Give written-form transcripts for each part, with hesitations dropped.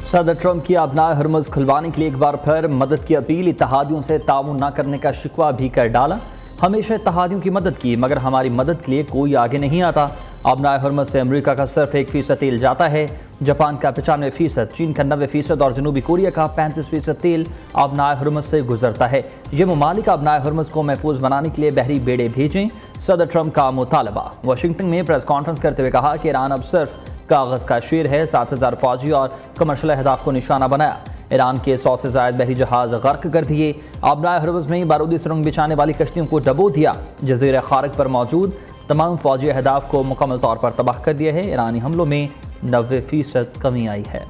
सदर ट्रंप की अपना हरमुज़ खुलवाने के लिए एक बार फिर मदद की अपील। इत्तेहादियों से ताउन न करने का शिकवा भी कर डाला। हमेशा इत्तेहादियों की मदद की मगर हमारी मदद के लिए कोई आगे नहीं आता। अपना हरमुज़ से अमरीका का सिर्फ 1% तेल जाता है। जापान का 95%, चीन का 90% और जनूबी कोरिया का 35% तेल अपना हरमुज़ से गुजरता है। ये ममालिक अपना हरमुज़ को महफूज बनाने के लिए बहरी बेड़े भेजें। सदर ट्रंप का मुतालबा। वाशिंगटन में प्रेस कॉन्फ्रेंस करते हुए कहा कि ईरान अब सिर्फ कागज़ का शेर है। 7,000 फौजी और कमर्शल अहदाफ को निशाना बनाया। ईरान के 100 से ज़ायद बहरी जहाज गर्क कर दिए। अपना हरमुज़ में बारूदी सुरंग बिछाने वाली कश्तियों को डबो दिया। जज़ीरा खारक पर मौजूद तमाम फौजी अहदाफ को मुकम्मल तौर पर तबाह कर दिया है। ईरानी हमलों में 90% कमी आई है।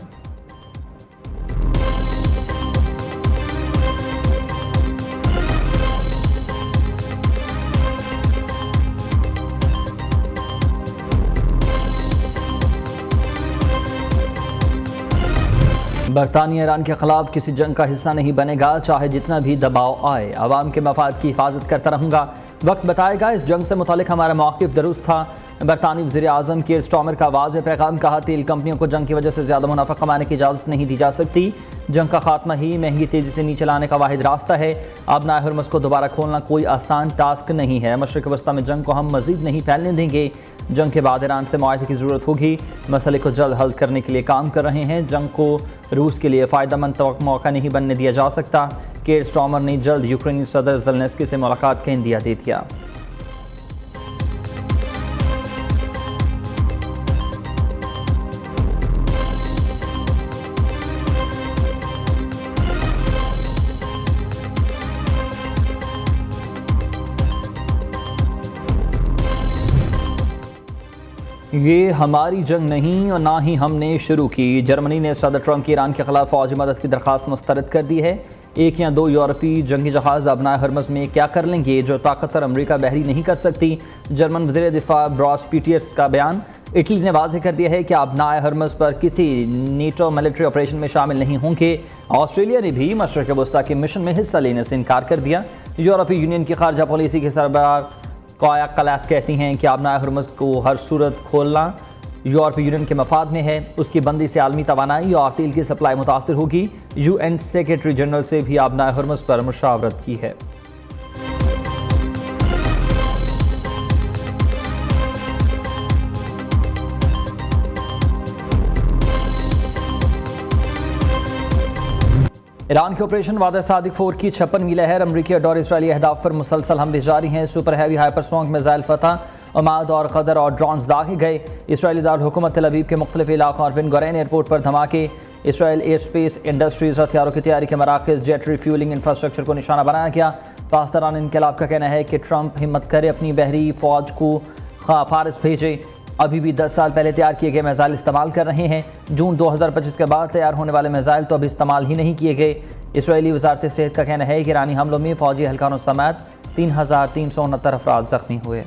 बरतानिया ईरान के खिलाफ किसी जंग का हिस्सा नहीं बनेगा, चाहे जितना भी दबाव आए। अवाम के मफाद की हिफाजत करता रहूँगा। वक्त बताएगा। इस जंग से मुतालिक हमारा मौक़िफ़ दुरुस्त था। बरतानी वज़ीर आज़म कीर स्टारमर का वाज़ेह पैगाम। कहा, तेल कंपनियों को जंग की वजह से ज़्यादा मुनाफा कमाने की इजाज़त नहीं दी जा सकती। जंग का खात्मा ही महंगी तेज़ी से नीचे लाने का वाहिद रास्ता है। अपना हरमुज़ को दोबारा खोलना कोई आसान टास्क नहीं है। मशरिक़ वस्ता में जंग को हम मज़ीद नहीं फैलने देंगे। जंग के बाद ईरान से मुआहदे की ज़रूरत होगी। मसले को जल्द हल करने के लिए काम कर रहे हैं। जंग को रूस के लिए फ़ायदेमंद मौका नहीं बनने दिया जा सकता। कीर स्टारमर ने जल्द यूक्रेनी सदर ज़ेलेंस्की से मुलाकात का इंदिया दे दिया। ये हमारी जंग नहीं और ना ही हमने शुरू की। जर्मनी ने सदर ट्रंप की ईरान के खिलाफ फौजी मदद की दरख्वास्त मुस्तरद कर दी है। 1 या 2 यूरोपीय जंगी जहाज अपना हरमुज़ में क्या कर लेंगे जो ताकतवर अमरीका बहरी नहीं कर सकती। जर्मन वज़ीर दिफा ब्रॉस पीटियर्स का बयान। इटली ने वाज़ेह कर दिया है कि अपना हरमुज़ पर किसी नेटो मिलिट्री ऑपरेशन में शामिल नहीं होंगे। ऑस्ट्रेलिया ने भी मशरिक़ वस्ता के मिशन में हिस्सा लेने से इनकार कर दिया। यूरोपीय यूनियन की खारजा पॉलिसी के सरबराह काया कलास कहती हैं कि अपना हरमुज़ को हर सूरत खोलना यूरोपीय यूनियन के मफाद में है। उसकी बंदी से आलमी तवानाई और तेल की सप्लाई मुतासर होगी। UN सेक्रेटरी जनरल से भी अपना हरमुज़ पर मुशावरत की है। ईरान के ऑपरेशन वादा सादिक 4 की 56वीं लहर। अमरीकी और इसराइली अहदाफ पर मुसलसल हमले जारी हैं। सुपर हैवी हाइपरसोनिक मिसाइल फतह, अमाद और कदर और ड्रोन्स दागे गए। इसराइली दारुल-हुकूमत तेल अवीव के मुख्तलिफ इलाकों और बिन गुरैन एयरपोर्ट पर धमाके। इसराइल एयर स्पेस इंडस्ट्रीज हथियारों की तैयारी के मराकज़, जेट रिफ्यूलिंग इंफ्रास्ट्रक्चर को निशाना बनाया गया। पासदारान इनकलाब का कहना है कि ट्रंप हिम्मत करे अपनी बहरी फ़ौज को फारिस भेजे। अभी भी 10 साल पहले तैयार किए गए मिसाइल इस्तेमाल कर रहे हैं। जून 2025 के बाद तैयार होने वाले मिसाइल तो अभी इस्तेमाल ही नहीं किए गए। इसराइली वज़ारत सेहत का कहना है कि ईरानी हमलों में फ़ौजी एहलकारों समेत 3,369 अफराद ज़ख्मी हुए।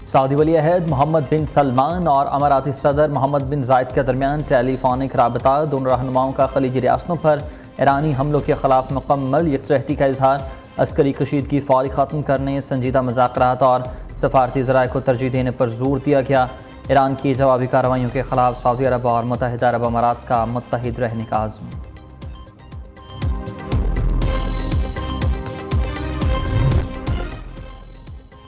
सऊदी वली अहद मोहम्मद बिन सलमान और अमाराती सदर मोहम्मद बिन जायद के दरमियान टेलीफोनिक राबता। दोनों रहनुमाओं का खलीजी रियासतों पर ईरानी हमलों के खिलाफ मुकम्मल यकजहती का इजहार। अस्करी कशीदगी फौरी ख़त्म करने, संजीदा मुज़ाकरात और सफारती ज़राए को तरजीह देने पर जोर दिया गया। ईरान की जवाबी कार्रवाइयों के खिलाफ सऊदी अरब और मुत्तहिदा अरब अमारात का मुत्तहिद रहने का आज़म।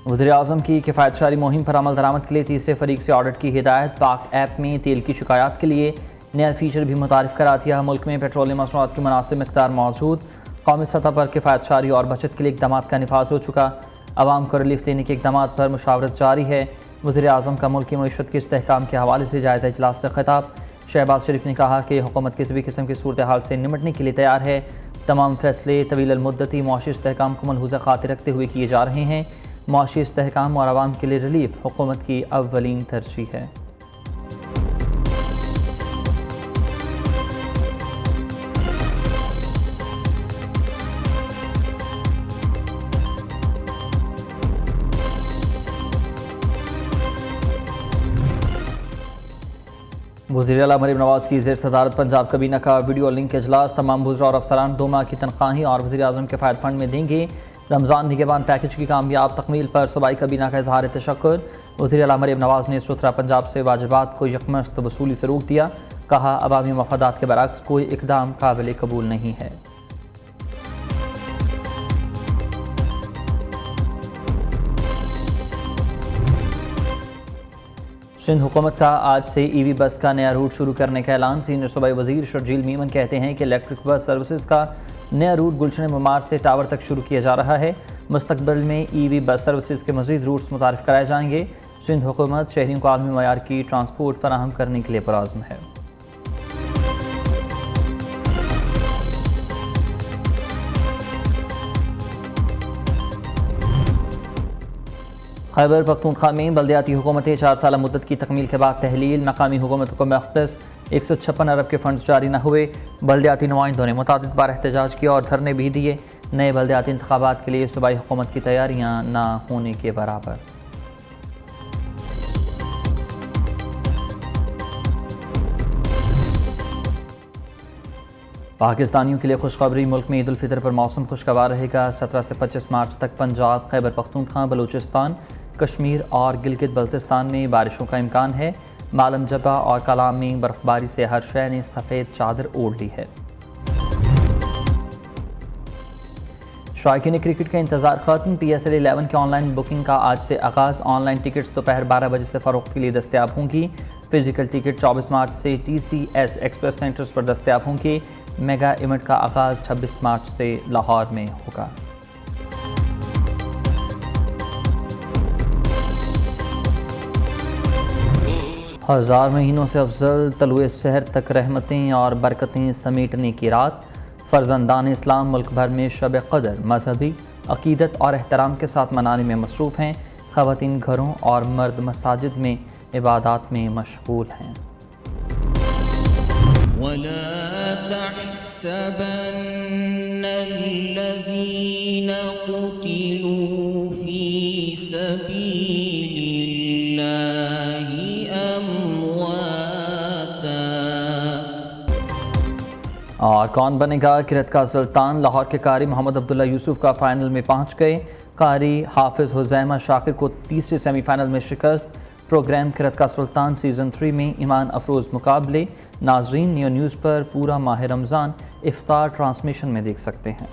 वज़ीर आज़म की किफ़ायतशारी मुहिम पर अमल दरामद के लिए तीसरे फरीक से ऑडिट की हिदायत। पाक ऐप में तेल की शिकायत के लिए नया फीचर भी मुतारिफ करा दिया। मुल्क में पेट्रोलियम मसनूआत की मुनासिब मिक़दार मौजूद। कौमी सतह पर किफ़ायतशारी और बचत के लिए इक़दाम का निफाज हो चुका। आवाम को रिलीफ देने के इक़दाम पर मुशावरत जारी है। वज़ीर आज़म का मुल्क की मईशत के इस्तेहकाम के हवाले से जायज़ा इजलास से खिताब। शहबाज शरीफ ने कहा कि हुकूमत किसी भी किस्म की सूरत हाल से निमटने के लिए तैयार है। तमाम फैसले तवील मुद्दती मुआशी इस्तेहकाम को मलहूज़ खातिर रखते हुए किए जा रहे हैं। मुआशी इस्तेहकाम और आवाम के लिए रिलीफ हुकूमत की अव्वलीन तरजीह है। वज़ीर आला मरीम नवाज़ की ज़ेर सदारत पंजाब कबीना का वीडियो लिंक इजलास। तमाम वज़रा और अफसरान 2 माह की तनख्वाही और वज़ीर आज़म के फ़ायद फ़ंड में देंगे। रमज़ान निगहबान पैकेज की कामयाब तकमील पर सूबाई कबीना का इजहार तशक्कुर। वज़ीर आला मरीम नवाज़ ने सुथरा पंजाब से वाजिबात को यकमश्त वसूली से रोक दिया। कहा, अवामी मफादात के बरअक्स कोई इक़दाम काबिल कबूल नहीं है। सिंध हुकूमत का आज से ईवी बस का नया रूट शुरू करने का ऐलान। सीनियर सूबाई वज़ीर शर्जील मीमन कहते हैं कि इलेक्ट्रिक बस सर्विसेज का नया रूट गुलशन ममार से टावर तक शुरू किया जा रहा है। मुस्तकबिल में ईवी बस सर्विसेज के मज़ीद रूट्स मुतारिफ कराए जाएंगे। सिंध हुकूमत शहरियों को आलमी मयार की ट्रांसपोर्ट फराहम करने के लिए पुरअज़्म है। खैबर पख्तूनख्वा में बल्दियाती हुकूमतें 4 साल मुद्दत की तकमील के बाद तहलील। मकामी हुकूमत को मख्तस 156 अरब के फंड्स जारी न हुए। बल्दियाती नुमाइंदों ने मुतादिद बार एहतजाज किया और धरने भी दिए। नए बल्दियाती इंतखाबात के लिए सूबाई हुकूमत की तैयारियां ना होने के बराबर। पाकिस्तानियों के लिए खुशखबरी। मुल्क में ईद उल फितर पर मौसम खुशगवार रहेगा। 17 से 25 मार्च तक पंजाब, खैबर पख्तूनख्वा, बलूचिस्तान, कश्मीर और गिलगित बल्तिस्तान में बारिशों का इम्कान है। मालम जबा और कलाम में बर्फबारी से हर शहर ने सफ़ेद चादर ओढ़ ली है। शौकीन क्रिकेट का इंतजार खत्म। PSL 11 की ऑनलाइन बुकिंग का आज से आगाज़। ऑनलाइन टिकट्स दोपहर 12 बजे से फ़रोख्त के लिए दस्तयाब होंगी। फिजिकल टिकट 24 मार्च से TCS एक्सप्रेस सेंटर्स पर दस्तयाब होंगे। मेगा इवेंट का आगाज़ 26 मार्च से लाहौर में होगा। हज़ार महीनों से अफजल तलुए शहर तक रहमतें और बरकतें समेटने की रात। फ़र्जंदान इस्लाम मुल्क भर में शब क़दर मजहबी अक़ीदत और एहतराम के साथ मनाने में मसरूफ़ हैं। ख़वातीन घरों और मर्द मसाजिद में इबादत में मशगूल हैं। और कौन बनेगा किरत का सुल्तान। लाहौर के कारी मोहम्मद अब्दुल्ला यूसुफ का फ़ाइनल में पहुंच गए। कारी हाफिज़ हुज़ैमा शाकिर को तीसरे सेमीफ़ाइनल में शिकस्त। प्रोग्राम किरत का सुल्तान सीज़न 3 में ईमान अफरोज़ मुकाबले। नाजरीन, नियो न्यूज़ पर पूरा माह रमज़ान इफ्तार ट्रांसमिशन में देख सकते हैं।